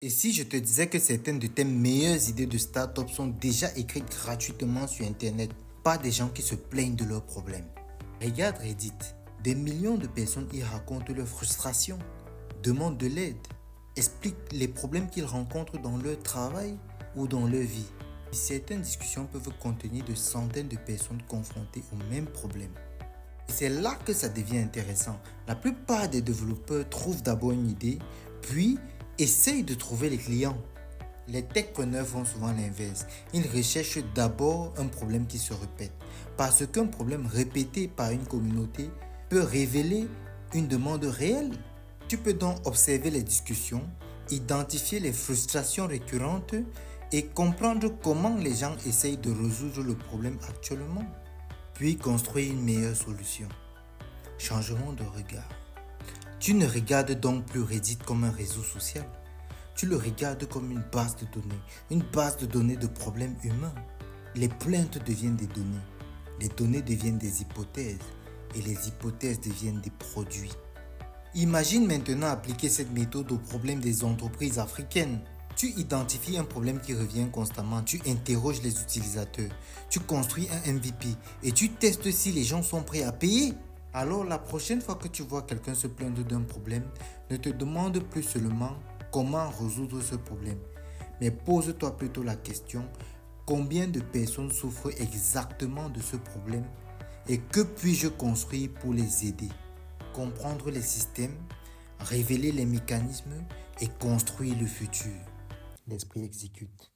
Et si je te disais que certaines de tes meilleures idées de start-up sont déjà écrites gratuitement sur Internet par des gens qui se plaignent de leurs problèmes? Regarde Reddit. Des millions de personnes y racontent leurs frustrations, demandent de l'aide, expliquent les problèmes qu'ils rencontrent dans leur travail ou dans leur vie. Et certaines discussions peuvent contenir de centaines de personnes confrontées aux mêmes problèmes. Et c'est là que ça devient intéressant. La plupart des développeurs trouvent d'abord une idée, puis essayent de trouver les clients. Les techpreneurs font souvent l'inverse. Ils recherchent d'abord un problème qui se répète. Parce qu'un problème répété par une communauté peut révéler une demande réelle. Tu peux donc observer les discussions, identifier les frustrations récurrentes et comprendre comment les gens essayent de résoudre le problème actuellement, puis construire une meilleure solution. Changement de regard. Tu ne regardes donc plus Reddit comme un réseau social. Tu le regardes comme une base de données de problèmes humains. Les plaintes deviennent des données, les données deviennent des hypothèses et les hypothèses deviennent des produits. Imagine maintenant appliquer cette méthode aux problèmes des entreprises africaines. Tu identifies un problème qui revient constamment, tu interroges les utilisateurs, tu construis un MVP et tu testes si les gens sont prêts à payer. Alors la prochaine fois que tu vois quelqu'un se plaindre d'un problème, ne te demande plus seulement comment résoudre ce problème, mais pose-toi plutôt la question, combien de personnes souffrent exactement de ce problème et que puis-je construire pour les aider? Comprendre les systèmes, révéler les mécanismes et construire le futur. L'esprit exécute.